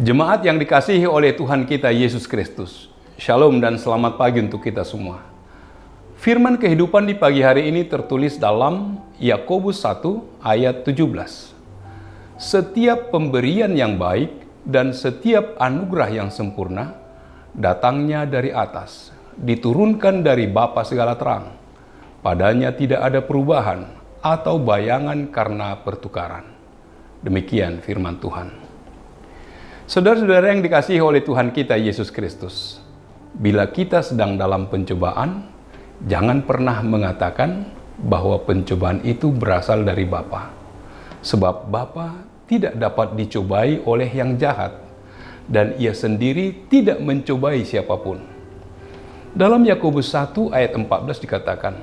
Jemaat yang dikasihi oleh Tuhan kita Yesus Kristus, Shalom dan selamat pagi untuk kita semua. Firman kehidupan di pagi hari ini tertulis dalam Yakobus 1 ayat 17. Setiap pemberian yang baik dan setiap anugerah yang sempurna datangnya dari atas, diturunkan dari Bapa segala terang. Padanya tidak ada perubahan atau bayangan karena pertukaran. Demikian firman Tuhan. Saudara-saudara yang dikasihi oleh Tuhan kita Yesus Kristus, bila kita sedang dalam pencobaan, jangan pernah mengatakan bahwa pencobaan itu berasal dari Bapa. Sebab Bapa tidak dapat dicobai oleh yang jahat, dan ia sendiri tidak mencobai siapapun. Dalam Yakobus 1 ayat 14 dikatakan,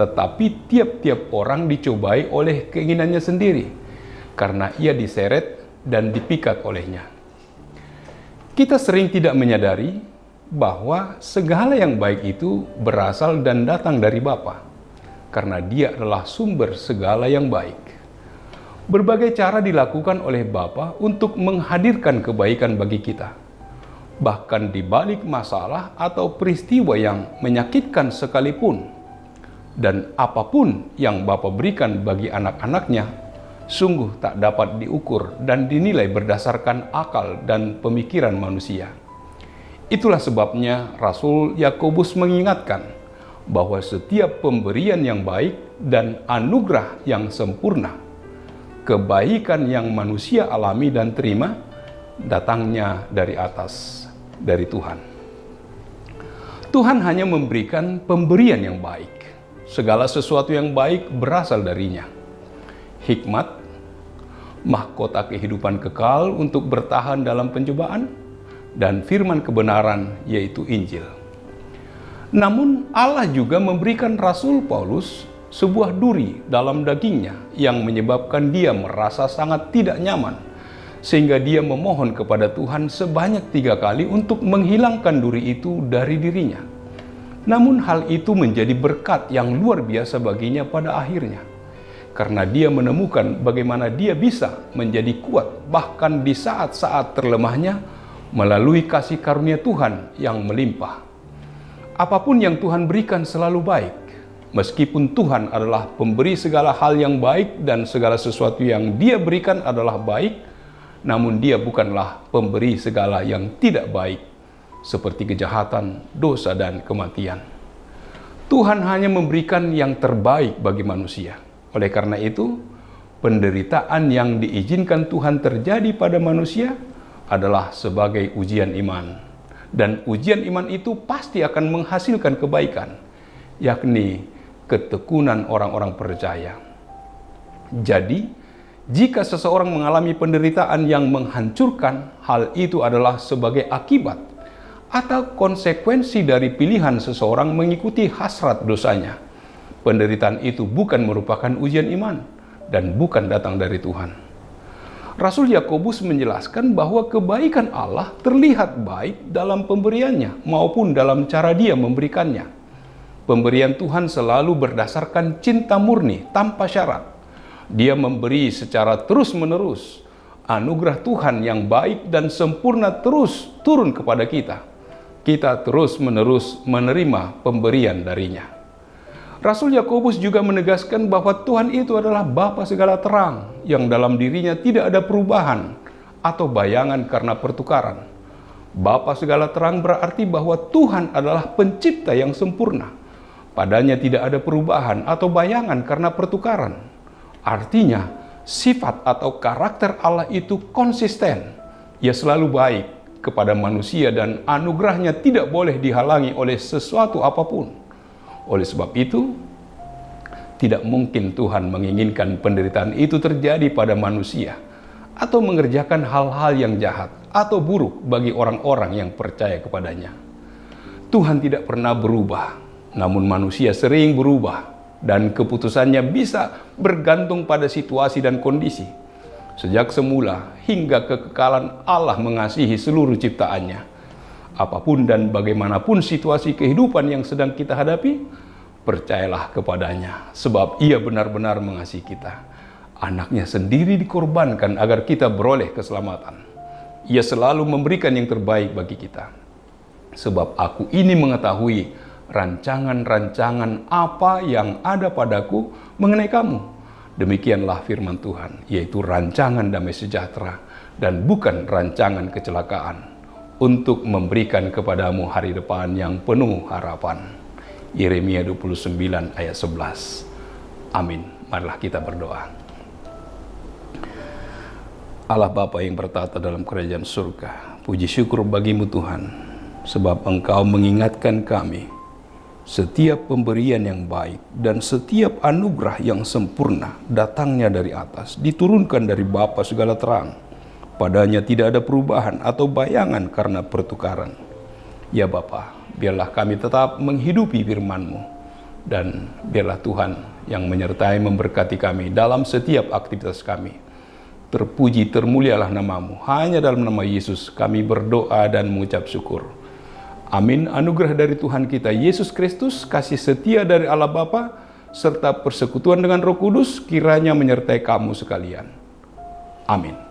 tetapi tiap-tiap orang dicobai oleh keinginannya sendiri, karena ia diseret dan dipikat olehnya. Kita sering tidak menyadari bahwa segala yang baik itu berasal dan datang dari Bapa, karena Dia adalah sumber segala yang baik. Berbagai cara dilakukan oleh Bapa untuk menghadirkan kebaikan bagi kita. Bahkan di balik masalah atau peristiwa yang menyakitkan sekalipun, dan apapun yang Bapa berikan bagi anak-anaknya, sungguh tak dapat diukur dan dinilai berdasarkan akal dan pemikiran manusia. Itulah sebabnya Rasul Yakobus mengingatkan bahwa setiap pemberian yang baik dan anugerah yang sempurna, kebaikan yang manusia alami dan terima, datangnya dari atas, dari Tuhan. Tuhan hanya memberikan pemberian yang baik. Segala sesuatu yang baik berasal darinya. Hikmat, mahkota kehidupan kekal untuk bertahan dalam pencobaan, dan firman kebenaran yaitu Injil. Namun Allah juga memberikan Rasul Paulus sebuah duri dalam dagingnya yang menyebabkan dia merasa sangat tidak nyaman, sehingga dia memohon kepada Tuhan sebanyak 3 kali untuk menghilangkan duri itu dari dirinya. Namun hal itu menjadi berkat yang luar biasa baginya pada akhirnya, karena dia menemukan bagaimana dia bisa menjadi kuat bahkan di saat-saat terlemahnya melalui kasih karunia Tuhan yang melimpah. Apapun yang Tuhan berikan selalu baik. Meskipun Tuhan adalah pemberi segala hal yang baik dan segala sesuatu yang Dia berikan adalah baik, namun Dia bukanlah pemberi segala yang tidak baik, seperti kejahatan, dosa, dan kematian. Tuhan hanya memberikan yang terbaik bagi manusia. Oleh karena itu, penderitaan yang diizinkan Tuhan terjadi pada manusia adalah sebagai ujian iman. Dan ujian iman itu pasti akan menghasilkan kebaikan, yakni ketekunan orang-orang percaya. Jadi, jika seseorang mengalami penderitaan yang menghancurkan, hal itu adalah sebagai akibat atau konsekuensi dari pilihan seseorang mengikuti hasrat dosanya. Penderitaan itu bukan merupakan ujian iman dan bukan datang dari Tuhan. Rasul Yakobus menjelaskan bahwa kebaikan Allah terlihat baik dalam pemberiannya maupun dalam cara Dia memberikannya. Pemberian Tuhan selalu berdasarkan cinta murni tanpa syarat. Dia memberi secara terus-menerus. Anugerah Tuhan yang baik dan sempurna terus turun kepada kita. Kita terus-menerus menerima pemberian darinya. Rasul Yakobus juga menegaskan bahwa Tuhan itu adalah Bapa segala terang yang dalam dirinya tidak ada perubahan atau bayangan karena pertukaran. Bapa segala terang berarti bahwa Tuhan adalah pencipta yang sempurna. Padanya tidak ada perubahan atau bayangan karena pertukaran. Artinya, sifat atau karakter Allah itu konsisten. Ia selalu baik kepada manusia dan anugerahnya tidak boleh dihalangi oleh sesuatu apapun. Oleh sebab itu, tidak mungkin Tuhan menginginkan penderitaan itu terjadi pada manusia atau mengerjakan hal-hal yang jahat atau buruk bagi orang-orang yang percaya kepadanya. Tuhan tidak pernah berubah, namun manusia sering berubah dan keputusannya bisa bergantung pada situasi dan kondisi. Sejak semula hingga kekekalan Allah mengasihi seluruh ciptaannya. Apapun dan bagaimanapun situasi kehidupan yang sedang kita hadapi, percayalah kepadanya, sebab Ia benar-benar mengasihi kita. Anaknya sendiri dikorbankan agar kita beroleh keselamatan. Ia selalu memberikan yang terbaik bagi kita. Sebab aku ini mengetahui rancangan-rancangan apa yang ada padaku mengenai kamu. Demikianlah firman Tuhan, yaitu rancangan damai sejahtera dan bukan rancangan kecelakaan, untuk memberikan kepadamu hari depan yang penuh harapan. Yeremia 29 ayat 11. Amin. Marilah kita berdoa. Allah Bapa yang bertata dalam kerajaan surga, puji syukur bagimu Tuhan, sebab Engkau mengingatkan kami setiap pemberian yang baik dan setiap anugerah yang sempurna datangnya dari atas, diturunkan dari Bapa segala terang. Padanya tidak ada perubahan atau bayangan karena pertukaran. Ya Bapa, biarlah kami tetap menghidupi firman-Mu, dan biarlah Tuhan yang menyertai memberkati kami dalam setiap aktivitas kami. Terpuji termulialah nama-Mu. Hanya dalam nama Yesus kami berdoa dan mengucap syukur. Amin. Anugerah dari Tuhan kita Yesus Kristus, kasih setia dari Allah Bapa, serta persekutuan dengan Roh Kudus kiranya menyertai kamu sekalian. Amin.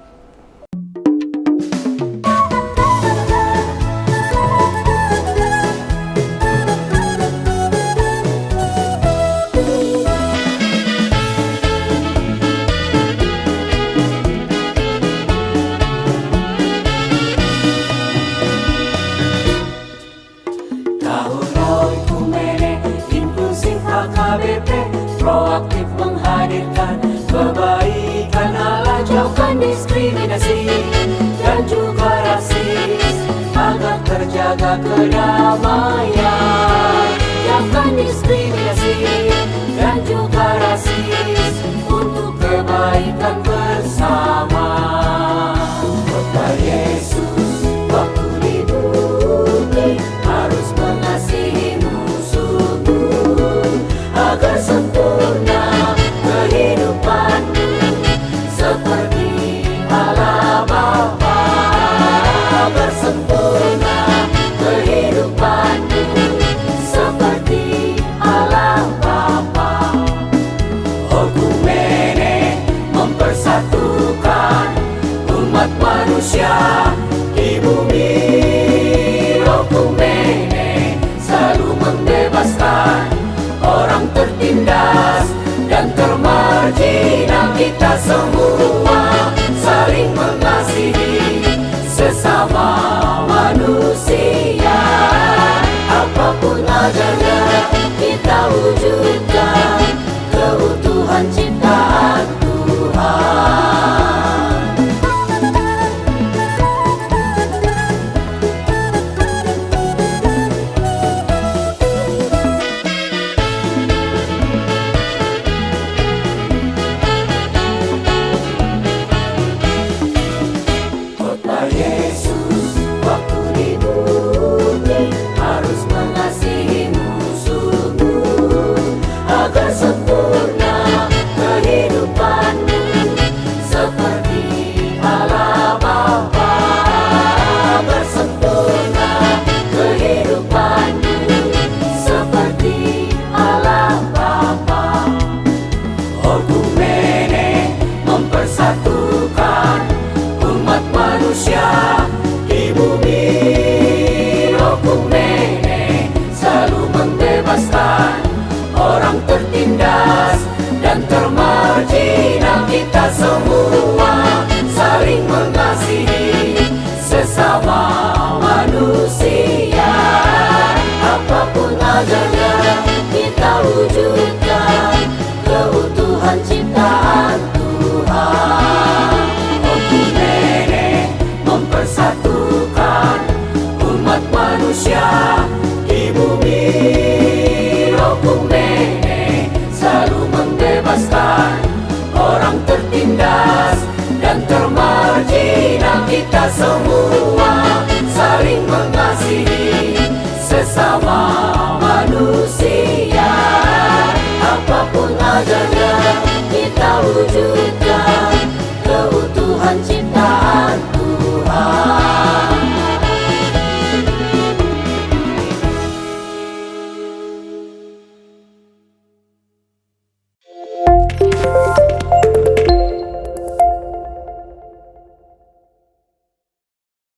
Proaktif menghadirkan kebaikan Allah, jauhkan diskriminasi dan juga rasis, agar terjaga kedamaian. Jauhkan diskriminasi dan juga rasis, untuk kebaikan bersama. Kota Yesus waktu di bumi harus mengasihi musuhmu, agar sempurna kehidupanmu seperti Allah Bapa. Agar sempurna kehidupanmu seperti Allah Bapa. Okumene mempersatukan umat manusia di bumi. Okumene selalu membebaskan orang tertindas dan termarginal. Kita semua saling mengasihi sesama manusia. Apapun adanya kita wujudkan keutuhan ciptaan Tuhan. Mempersatukan umat manusia di bumi. Okumene selalu membebaskan orang tertindas dan termarginal. Kita semua saling mengasihi sesama manusia. Apapun adanya kita wujudkan keutuhan ciptaan Tuhan. Okumene mempersatukan umat manusia di bumi. Okumene selalu membebaskan orang tertindas dan termarginal. Kita semua